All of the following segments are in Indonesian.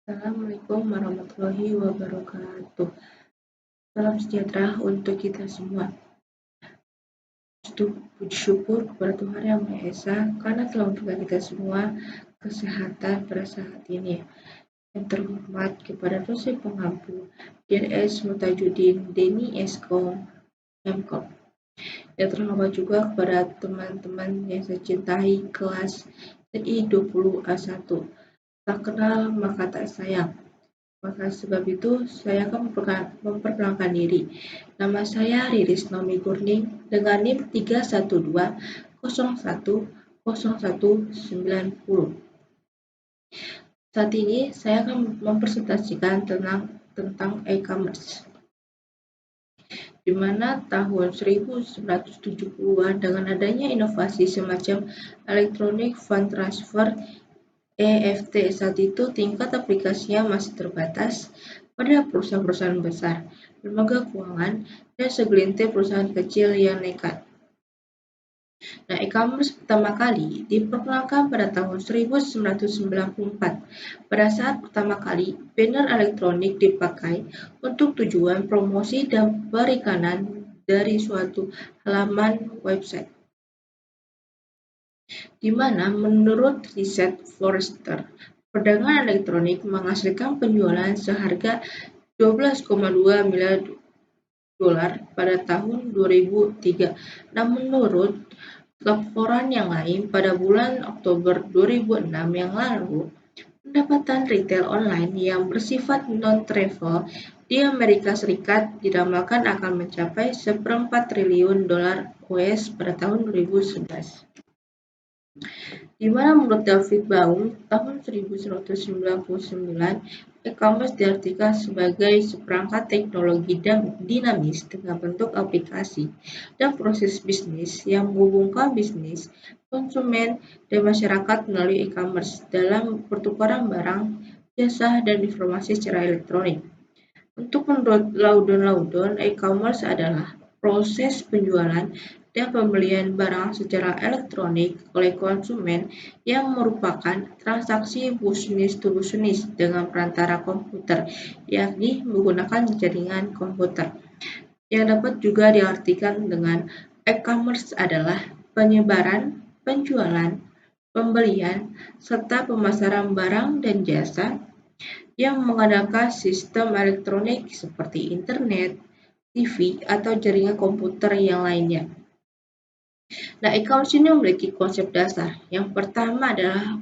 Assalamualaikum warahmatullahi wabarakatuh. Salam sejahtera untuk kita semua. Puji syukur kepada Tuhan Yang Maha Esa karena telah memberikan kita semua kesehatan pada saat ini. Yang terhormat kepada dosen pengampu DNS Mutajuddin Deni Eskom Mkom. Yang terhormat juga kepada teman-teman yang saya cintai kelas TI 20A1. Tak kenal maka tak sayang. Maka sebab itu, saya akan memperkenalkan diri. Nama saya Riris Nomi Gurning dengan NIM 312010190. Saat ini, saya akan mempresentasikan tentang e-commerce, di mana tahun 1970-an dengan adanya inovasi semacam Electronic Fund Transfer EFT saat itu tingkat aplikasinya masih terbatas pada perusahaan-perusahaan besar, lembaga keuangan, dan segelintir perusahaan kecil yang nekat. Nah, e-commerce pertama kali diperkenalkan pada tahun 1994. Pada saat pertama kali, banner elektronik dipakai untuk tujuan promosi dan perikanan dari suatu halaman website. Di mana menurut riset Forrester, perdagangan elektronik menghasilkan penjualan seharga 12,2 miliar dolar pada tahun 2003. Nah, menurut laporan yang lain pada bulan Oktober 2006 yang lalu, pendapatan retail online yang bersifat non-travel di Amerika Serikat diramalkan akan mencapai 1,4 triliun dolar US pada tahun 2011. Di mana menurut David Baum, tahun 1999, e-commerce diartikan sebagai seperangkat teknologi dinamis dengan bentuk aplikasi dan proses bisnis yang menghubungkan bisnis, konsumen, dan masyarakat melalui e-commerce dalam pertukaran barang, jasa, dan informasi secara elektronik. Untuk menurut Laudon, e-commerce adalah proses penjualan dan pembelian barang secara elektronik oleh konsumen yang merupakan transaksi bisnis to bisnis dengan perantara komputer, yakni menggunakan jaringan komputer. Yang dapat juga diartikan dengan e-commerce adalah penyebaran, penjualan, pembelian, serta pemasaran barang dan jasa yang mengandalkan sistem elektronik seperti internet, TV, atau jaringan komputer yang lainnya. Nah, e-commerce ini memiliki konsep dasar. Yang pertama adalah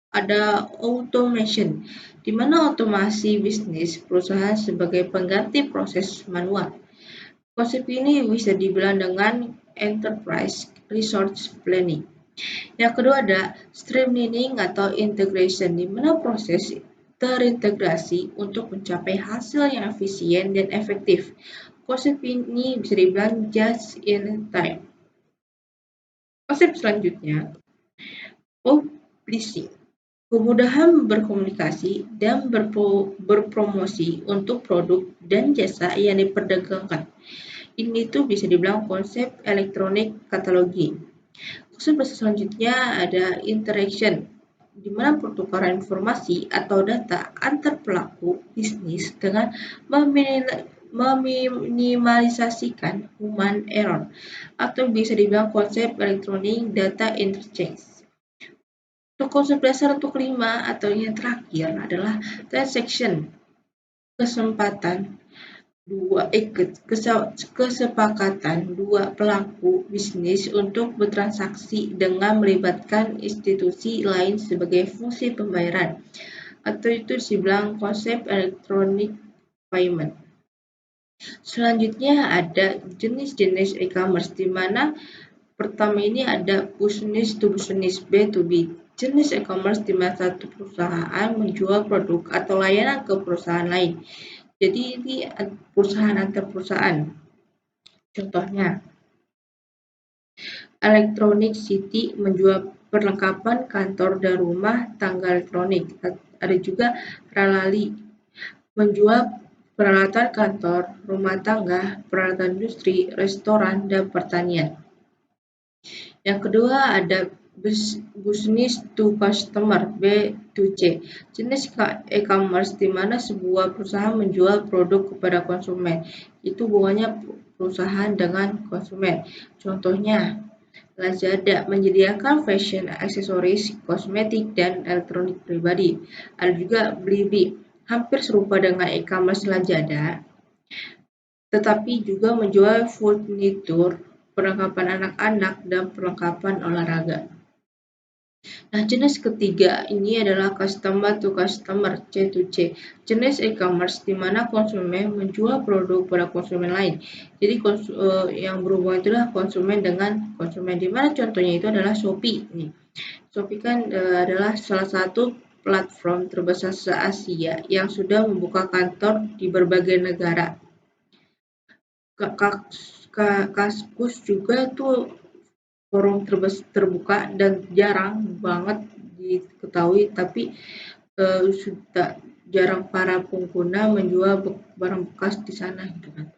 ada automation, di mana otomasi bisnis perusahaan sebagai pengganti proses manual. Konsep ini bisa dibilang dengan enterprise resource planning. Yang kedua ada streamlining atau integration, di mana proses terintegrasi untuk mencapai hasil yang efisien dan efektif. Konsep ini bisa dibilang just in time. Konsep selanjutnya, publishing. Kemudahan berkomunikasi dan berpromosi untuk produk dan jasa yang diperdagangkan. Ini tuh bisa dibilang konsep elektronik katalogi. Konsep selanjutnya ada interaction, di mana pertukaran informasi atau data antar pelaku bisnis dengan meminimalisasikan human error, atau bisa dibilang konsep electronic data interchange. Untuk konsep dasar untuk kelima atau yang terakhir adalah transaction, kesepakatan dua pelaku bisnis untuk bertransaksi dengan melibatkan institusi lain sebagai fungsi pembayaran, atau itu dibilang konsep electronic payment. Selanjutnya ada jenis-jenis e-commerce, di mana pertama ini ada business to business, B2B. Jenis e-commerce di mana satu perusahaan menjual produk atau layanan ke perusahaan lain. Jadi ini perusahaan antar perusahaan. Contohnya, Electronic City menjual perlengkapan kantor dan rumah tangga elektronik. Ada juga Ralali menjual peralatan kantor, rumah tangga, peralatan industri, restoran, dan pertanian. Yang kedua ada business to customer B2C, jenis e-commerce di mana sebuah perusahaan menjual produk kepada konsumen. Itu hubungannya perusahaan dengan konsumen. Contohnya, Lazada menyediakan fashion, aksesoris, kosmetik, dan elektronik pribadi. Ada juga Blibli, hampir serupa dengan e-commerce Lazada, tetapi juga menjual furnitur, perlengkapan anak-anak, dan perlengkapan olahraga. Nah, jenis ketiga ini adalah customer to customer C2C, jenis e-commerce di mana konsumen menjual produk pada konsumen lain. Jadi yang berhubungan itu adalah konsumen dengan konsumen, di mana contohnya itu adalah Shopee. Shopee kan adalah salah satu platform terbesar se-Asia yang sudah membuka kantor di berbagai negara. Kaskus juga tuh forum terbuka dan jarang banget diketahui, tapi sudah jarang para pengguna menjual barang bekas di sana gitu kan.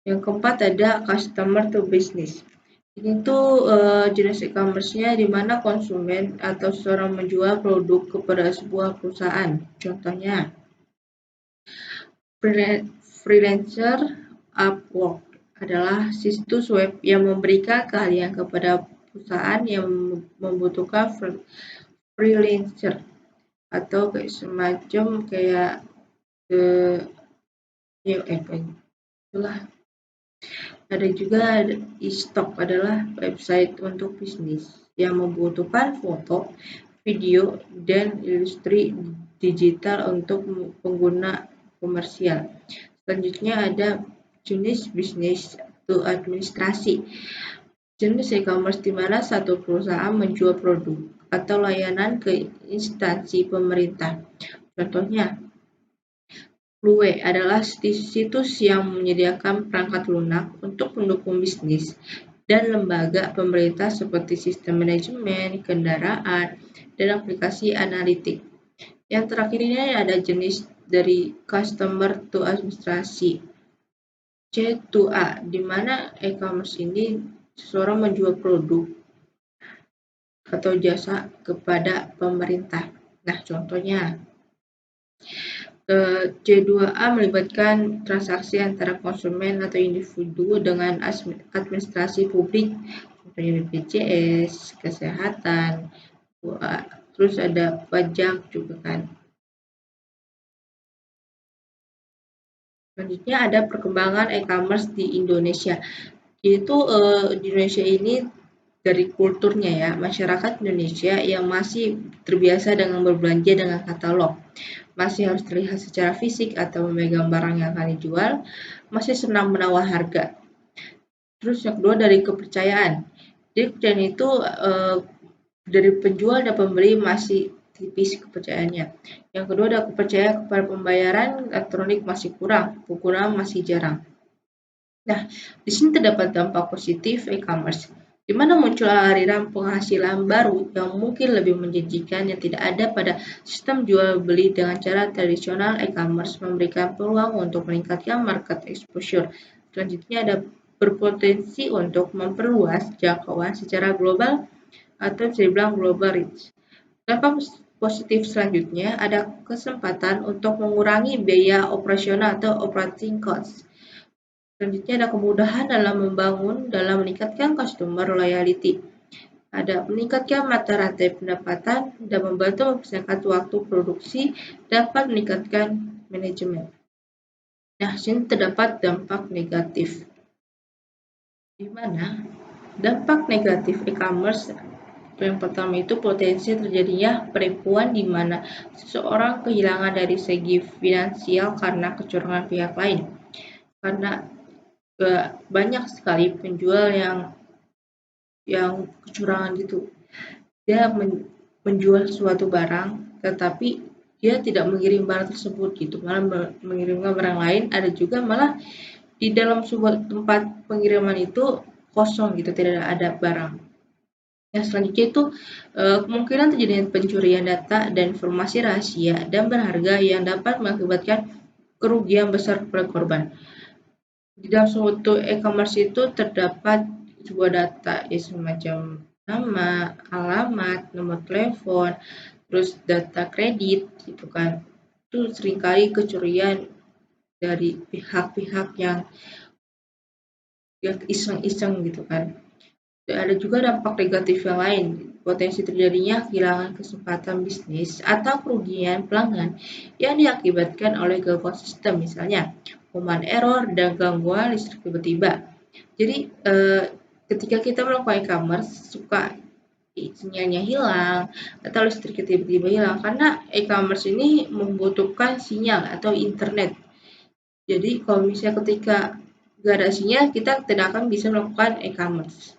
Yang keempat ada customer to business. Ini tuh jenis e-commerce-nya di mana konsumen atau seseorang menjual produk kepada sebuah perusahaan. Contohnya, freelancer Upwork adalah situs web yang memberikan keahlian kepada perusahaan yang membutuhkan freelancer atau semacam kayak itulah. Ada juga e-stock adalah website untuk bisnis yang membutuhkan foto, video, dan ilustrasi digital untuk pengguna komersial. Selanjutnya ada jenis bisnis to administrasi. Jenis e-commerce di mana satu perusahaan menjual produk atau layanan ke instansi pemerintah. Contohnya, Plue adalah situs yang menyediakan perangkat lunak untuk pendukung bisnis dan lembaga pemerintah seperti sistem manajemen, kendaraan, dan aplikasi analitik. Yang terakhir ini ada jenis dari customer to administrasi C2A, di mana e-commerce ini seseorang menjual produk atau jasa kepada pemerintah. Nah, contohnya C2A melibatkan transaksi antara konsumen atau individu dengan administrasi publik, contohnya BPJS, kesehatan, terus ada pajak juga kan. Selanjutnya ada perkembangan e-commerce di Indonesia. Yaitu di Indonesia ini dari kulturnya ya, masyarakat Indonesia yang masih terbiasa dengan berbelanja dengan katalog, masih harus terlihat secara fisik atau memegang barang yang akan dijual, masih senang menawar harga. Terus yang kedua dari kepercayaan. Jadi kepercayaan itu dari penjual dan pembeli masih tipis kepercayaannya. Yang kedua ada kepercayaan kepada pembayaran elektronik masih kurang, penggunaan masih jarang. Nah, di sini terdapat dampak positif e-commerce, di mana muncul aliran penghasilan baru yang mungkin lebih menjanjikan yang tidak ada pada sistem jual beli dengan cara tradisional. E-commerce memberikan peluang untuk meningkatkan market exposure. Selanjutnya ada berpotensi untuk memperluas jangkauan secara global atau bisa dibilang global reach. Dampak positif selanjutnya ada kesempatan untuk mengurangi biaya operasional atau operating cost. Selanjutnya ada kemudahan dalam meningkatkan customer loyalty. Ada meningkatkan mata rantai pendapatan dan membantu mempersingkat waktu produksi, dapat meningkatkan manajemen. Nah, sini terdapat dampak negatif. Di mana dampak negatif e-commerce yang pertama itu potensi terjadinya penipuan di mana seseorang kehilangan dari segi finansial karena kecurangan pihak lain. Karena banyak sekali penjual yang kecurangan gitu. Dia menjual suatu barang, tetapi dia tidak mengirim barang tersebut gitu, malah mengirimkan barang lain. Ada juga malah di dalam sebuah tempat pengiriman itu kosong gitu, tidak ada barang. Yang selanjutnya itu kemungkinan terjadinya pencurian data dan informasi rahasia dan berharga yang dapat mengakibatkan kerugian besar kepada korban. Di dalam suatu e-commerce itu terdapat sebuah data ya semacam nama, alamat, nomor telepon, terus data kredit gitu kan. Itu seringkali kecurian dari pihak-pihak yang iseng-iseng gitu kan. Dan ada juga dampak negatif yang lain, potensi terjadinya kehilangan kesempatan bisnis atau kerugian pelanggan yang diakibatkan oleh gangguan sistem, misalnya command error dan gangguan listrik tiba-tiba. Jadi ketika kita melakukan e-commerce suka sinyalnya hilang atau listrik tiba-tiba hilang karena e-commerce ini membutuhkan sinyal atau internet. Jadi kalau misalnya ketika nggak ada sinyal, kita tidak akan bisa melakukan e-commerce.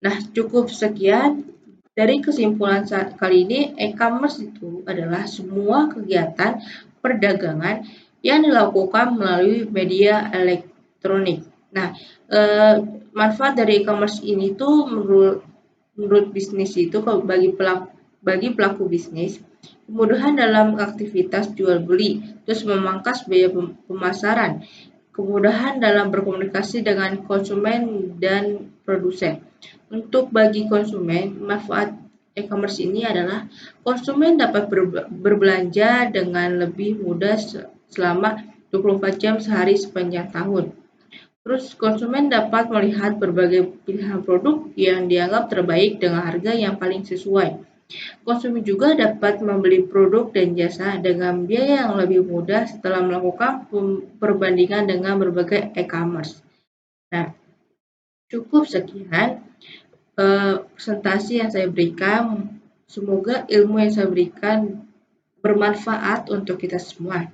Nah, cukup sekian dari kesimpulan saat kali ini. E-commerce itu adalah semua kegiatan perdagangan yang dilakukan melalui media elektronik. Nah, manfaat dari e-commerce ini tuh menurut bisnis itu bagi pelaku bisnis, kemudahan dalam aktivitas jual beli, terus memangkas biaya pemasaran, kemudahan dalam berkomunikasi dengan konsumen dan produsen. Untuk bagi konsumen, manfaat e-commerce ini adalah konsumen dapat berbelanja dengan lebih mudah selama 24 jam sehari sepanjang tahun. Terus konsumen dapat melihat berbagai pilihan produk yang dianggap terbaik dengan harga yang paling sesuai. Konsumen juga dapat membeli produk dan jasa dengan biaya yang lebih mudah setelah melakukan perbandingan dengan berbagai e-commerce. Nah, cukup sekian presentasi yang saya berikan. Semoga ilmu yang saya berikan bermanfaat untuk kita semua.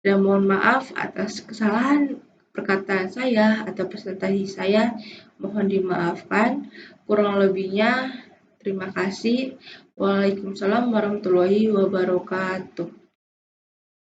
Dan mohon maaf atas kesalahan perkataan saya atau presentasi saya, mohon dimaafkan. Kurang lebihnya, terima kasih. Waalaikumsalam warahmatullahi wabarakatuh.